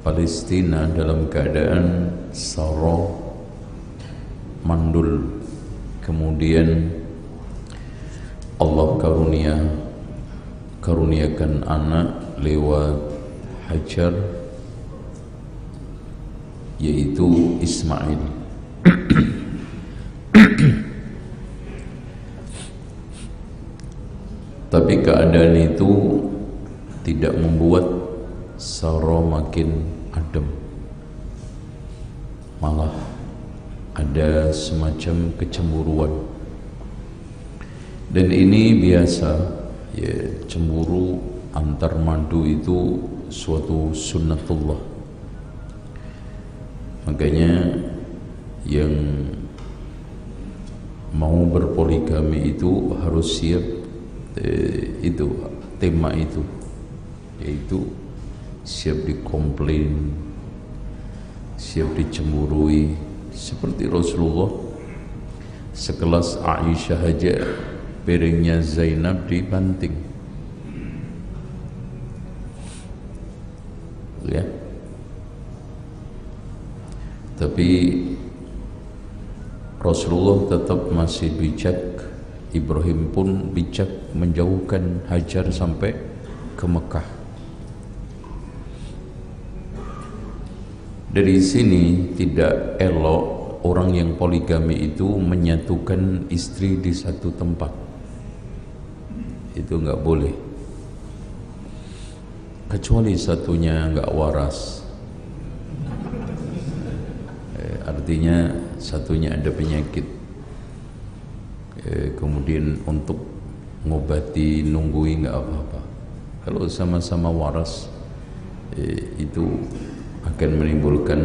Palestina dalam keadaan sara mandul, kemudian Allah karuniakan anak lewat Hajar, yaitu Ismail. Tapi keadaan itu tidak membuat Sarah makin adem, malah ada semacam kecemburuan. Dan ini biasa, ya, cemburu antar madu itu suatu sunnatullah. Makanya yang mau berpoligami itu harus siap itu tema itu, yaitu siap dikomplain, siap dicemburui. Seperti Rasulullah, sekelas Aisyah aja piringnya Zainab dibanting, ya. Tapi Rasulullah tetap masih bijak. Ibrahim pun bijak menjauhkan Hajar sampai ke Mekah. Dari sini tidak elok orang yang poligami itu menyatukan istri di satu tempat. Itu nggak boleh, kecuali satunya nggak waras. Artinya satunya ada penyakit, kemudian untuk ngobati nunggui nggak apa-apa. Kalau sama-sama waras, itu akan menimbulkan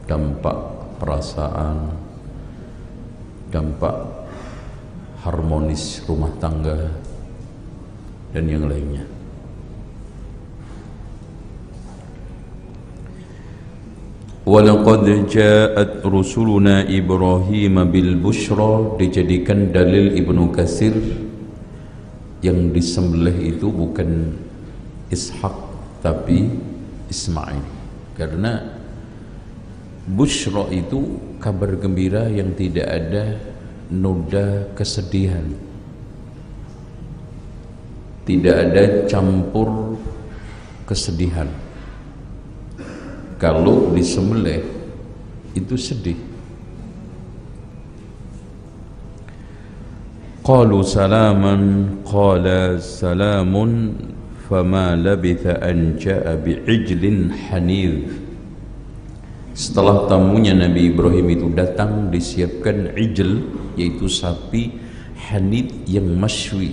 dampak perasaan, dampak harmonis rumah tangga, dan yang lainnya. Walaqad ja'at rusuluna Ibrahim bil busyra, dijadikan dalil Ibnu Katsir yang disembelih itu bukan Ishak tapi Ismail, karena busyra itu kabar gembira yang tidak ada noda kesedihan, tidak ada campur kesedihan. Kalau disembelih itu sedih. Qalu salaman qala salamun fama labitha an ja'a bi'ijlin hanidh. Setelah tamunya Nabi Ibrahim itu datang, disiapkan ijl, yaitu sapi hanid yang masywi,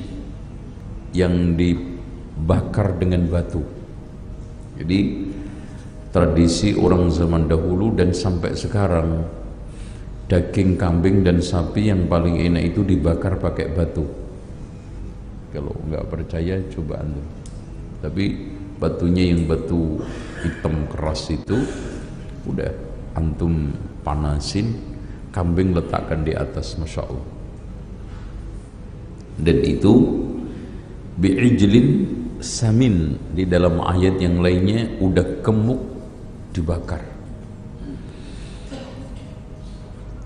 yang dibakar dengan batu. Jadi tradisi orang zaman dahulu dan sampai sekarang, daging kambing dan sapi yang paling enak itu dibakar pakai batu. Kalau nggak percaya coba antum. Tapi batunya yang batu hitam keras itu udah antum panasin, kambing letakkan di atas, masya Allah. Dan itu bi'ijlin samin, di dalam ayat yang lainnya udah gemuk dibakar.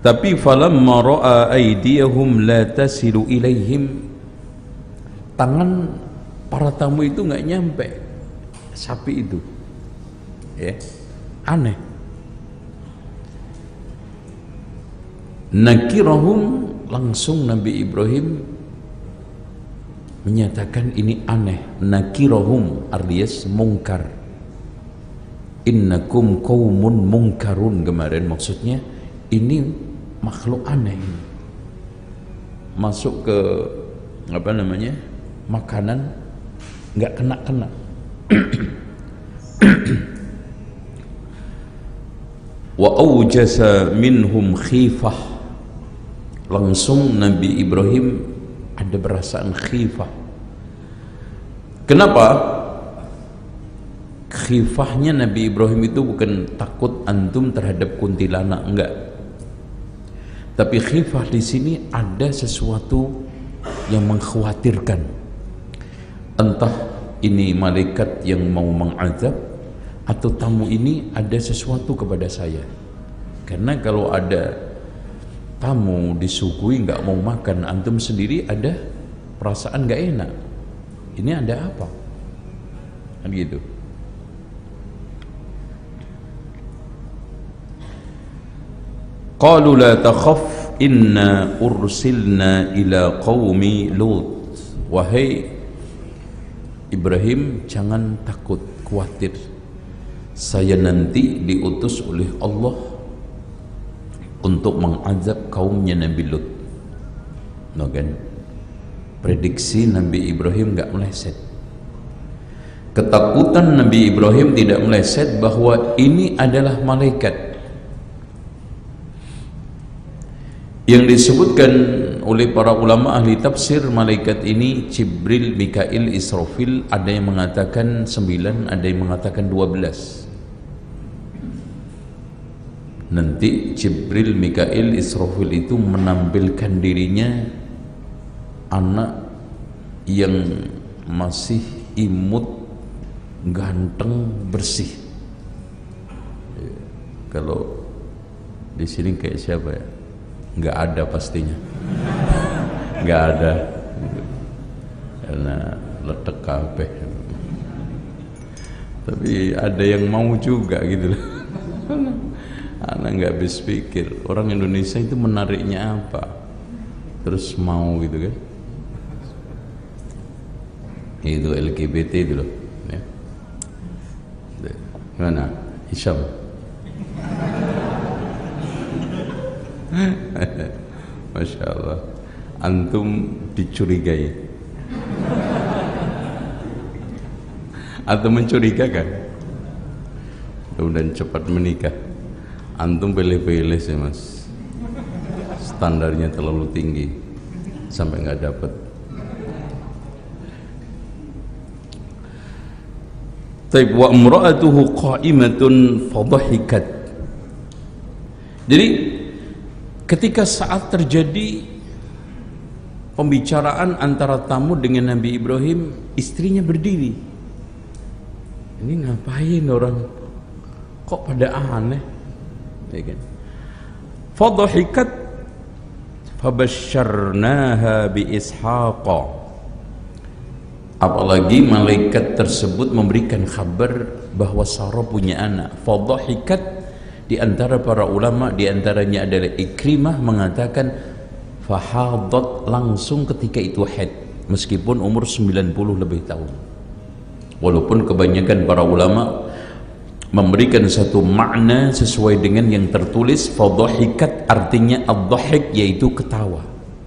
Tapi falamma ra'a aydiyahum la tasilu ilaihim, tangan para tamu itu nggak nyampe sapi itu, ya, aneh. Nakirahum, langsung Nabi Ibrahim menyatakan ini aneh. Nakirahum alias mungkar. Innakum qaumun mungkarun kemarin, maksudnya ini makhluk aneh, masuk ke apa namanya, makanan nggak kena-kena. Wa aujasa minhum khifah, langsung Nabi Ibrahim ada perasaan khifah. Kenapa? Khifahnya Nabi Ibrahim itu bukan takut antum terhadap kuntilanak, enggak. Tapi khifah di sini ada sesuatu yang mengkhawatirkan. Entah ini malaikat yang mau mengazab, atau tamu ini ada sesuatu kepada saya. Karena kalau ada tamu disuguhi nggak mau makan, antum sendiri ada perasaan nggak enak. Ini ada apa? Kan gitu. Qalu la takhaf inna ursilna ila qaumi Lut. Wahai Ibrahim, jangan takut, khawatir. Saya nanti diutus oleh Allah untuk mengazab kaumnya Nabi Lut. No kan? Prediksi Nabi Ibrahim enggak meleset. Ketakutan Nabi Ibrahim tidak meleset bahwa ini adalah malaikat. Yang disebutkan oleh para ulama ahli tafsir, malaikat ini Jibril, Mikail, Israfil. Ada yang mengatakan 9, ada yang mengatakan 12. Nanti Jibril, Mikail, Israfil itu menampilkan dirinya anak yang masih imut, ganteng, bersih. Kalau di sini kayak siapa ya? Nggak ada pastinya. Nggak ada, karena letek kabeh. Tapi ada yang mau juga gitu loh. Anak nggak habis pikir, orang Indonesia itu menariknya apa, terus mau gitu kan. Itu LGBT itu loh ya. Mana Hisham? Masya Allah, antum dicurigai atau mencurigakan. Mudah-mudahan cepat menikah. Antum pilih-pilih sih mas, standarnya terlalu tinggi sampai nggak dapet. Taib wa imra'atuhu qa'imatun fadhahikat. Jadi ketika saat terjadi pembicaraan antara tamu dengan Nabi Ibrahim, istrinya berdiri. Ini ngapain orang? Kok pada aneh? Ya kan? Fadhahikat fabasyarnaha bi Ishaqa. Apalagi malaikat tersebut memberikan kabar bahwa Sarah punya anak. Fadhahikat, di antara para ulama, di antaranya adalah Ikrimah, mengatakan fahadat, langsung ketika itu haid, meskipun umur 90 lebih tahun. Walaupun kebanyakan para ulama memberikan satu makna sesuai dengan yang tertulis. Fadhahikat artinya ad-dhahik, yaitu ketawa,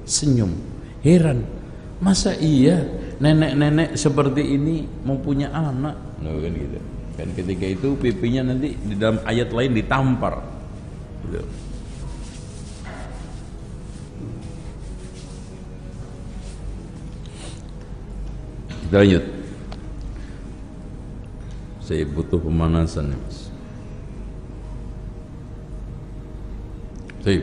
senyum, heran. Masa iya nenek-nenek seperti ini mau punya anak? Nah, kan gitu. Kan ketika itu pipinya nanti di dalam ayat lain ditampar gitu. Kita lanjut. Saya butuh pemanasan ya mas. Baik.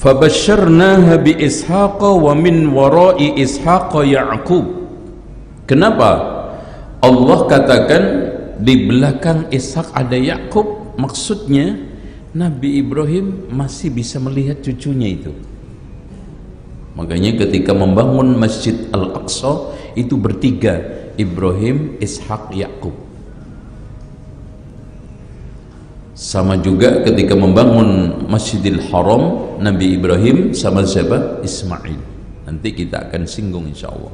Fabasyarnaha bi Ishaqa wa min wara'i Ishaqa Ya'qub. Kenapa Allah katakan di belakang Ishak ada Yakub? Maksudnya Nabi Ibrahim masih bisa melihat cucunya itu. Makanya ketika membangun Masjid Al-Aqsa itu bertiga, Ibrahim, Ishak, Yakub. Sama juga ketika membangun Masjidil Haram, Nabi Ibrahim sama siapa? Ismail. Nanti kita akan singgung insyaallah.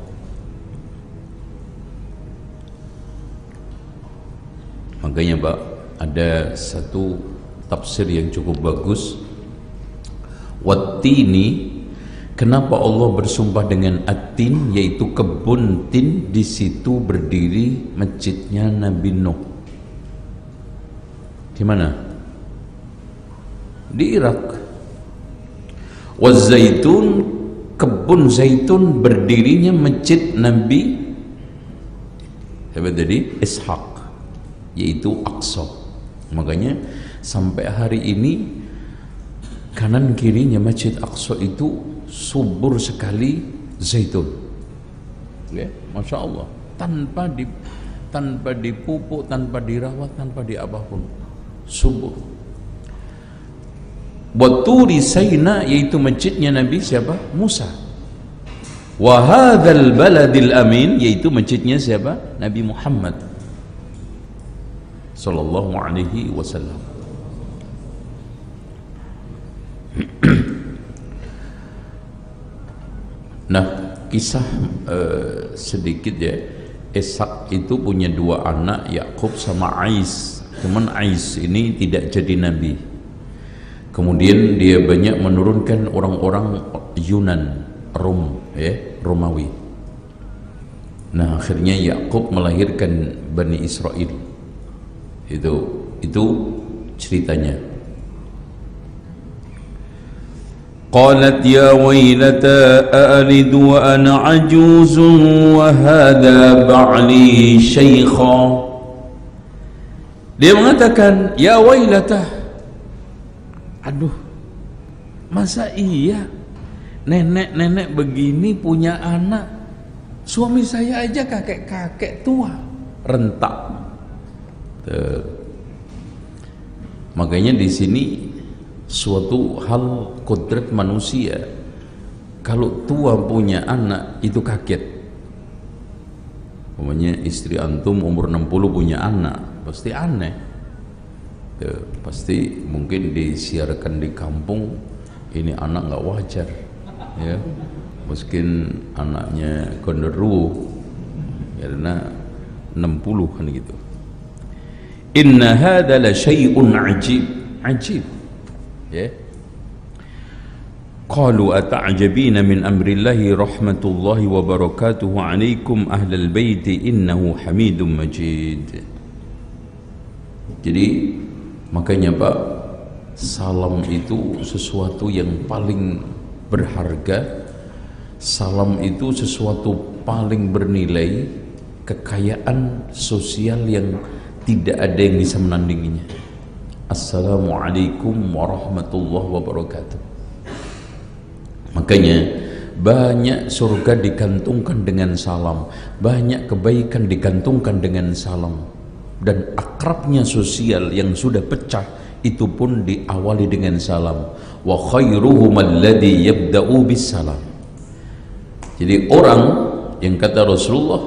Makanya Pak, ada satu tafsir yang cukup bagus. Wattini, kenapa Allah bersumpah dengan at-tin, yaitu kebun tin, di situ berdiri masjidnya Nabi Nuh. Di mana? Di Irak. Wazaitun, kebun zaitun, berdirinya masjid Nabi siapa tadi? Ishak, yaitu Aqsa. Makanya sampai hari ini kanan kirinya Masjid Aqsa itu subur sekali zaitun. Ya, Masya Allah, tanpa dipupuk, tanpa dirawat, tanpa diapapun, subur. Waturi Saina, yaitu masjidnya Nabi siapa? Musa. Wa hadzal baladil amin, yaitu masjidnya siapa? Nabi Muhammad sallallahu alaihi wasallam. Nah, kisah sedikit ya. Ishak itu punya dua anak, Yakub sama Ais. Cuman Ais ini tidak jadi nabi. Kemudian dia banyak menurunkan orang-orang Yunan, Rom, ya, Romawi. Nah, akhirnya Yakub melahirkan Bani Israel. Itu ceritanya. Qalat ya wailata a'lidu wa ana ajuzun wa hadha ba'li shaykha. Dia mengatakan, ya wailata, aduh, masa iya nenek-nenek begini punya anak, suami saya aja kakek-kakek tua, rentak. Makanya di sini suatu hal kodrat manusia, kalau tua punya anak itu kaget. Umpamanya istri antum umur 60 punya anak, pasti aneh. Pasti mungkin disiarkan di kampung, ini anak nggak wajar, ya. Mungkin anaknya genderuwo karena 60 kan gitu. Inna hadza la syai'un ajib, ya. Qalu ata'jabina min amrillahi rahmatullahi wa barakatuhu alaikum ahlal baiti innahu hamidum majid. Jadi makanya Pak, salam itu sesuatu yang paling berharga. Salam itu sesuatu paling bernilai, kekayaan sosial yang tidak ada yang bisa menandinginya. Assalamualaikum warahmatullahi wabarakatuh. Makanya banyak surga digantungkan dengan salam, banyak kebaikan digantungkan dengan salam, dan akrabnya sosial yang sudah pecah itu pun diawali dengan salam. Wa khairuhum alladhi yabda'u bis salam. Jadi orang yang kata Rasulullah,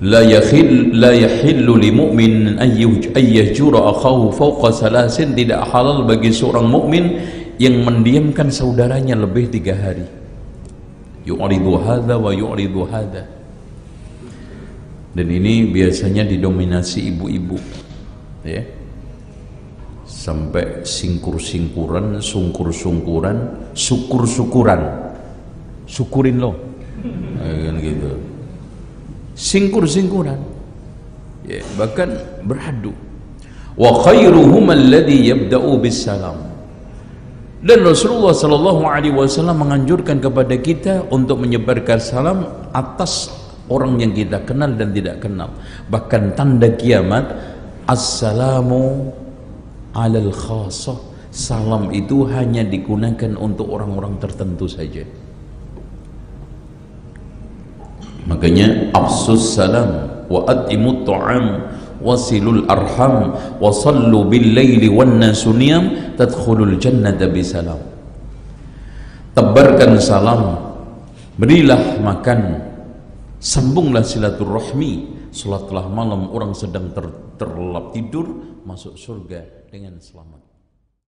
la yahillu li mu'min an yahjura akhahu fawqa salasin, tidak halal bagi seorang mukmin yang mendiamkan saudaranya lebih 3 hari. Yu'ridu hadza wa yu'ridu hadza. Dan ini biasanya didominasi ibu-ibu, ya. Sampai singkur-singkuran, sungkur-sungkuran, syukur-syukuran. Syukurin lo. Kan gitu. Singkur-singkuran, ya, bahkan beradu. Wa khairuhum alladhi yabda'u bis salam. Dan Rasulullah sallallahu alaihi wasallam menganjurkan kepada kita untuk menyebarkan salam atas orang yang kita kenal dan tidak kenal. Bahkan tanda kiamat, assalamu alal khassah. Salam itu hanya digunakan untuk orang-orang tertentu saja. Makanya afsus salam wa atimut ta'am wasilul arham wa sallu bil laili wan nasu niyam tadkhulul jannata bisalam. Tebarkan salam, berilah makan, sambunglah silaturahmi. Salatlah malam orang sedang terlelap tidur, masuk surga dengan selamat.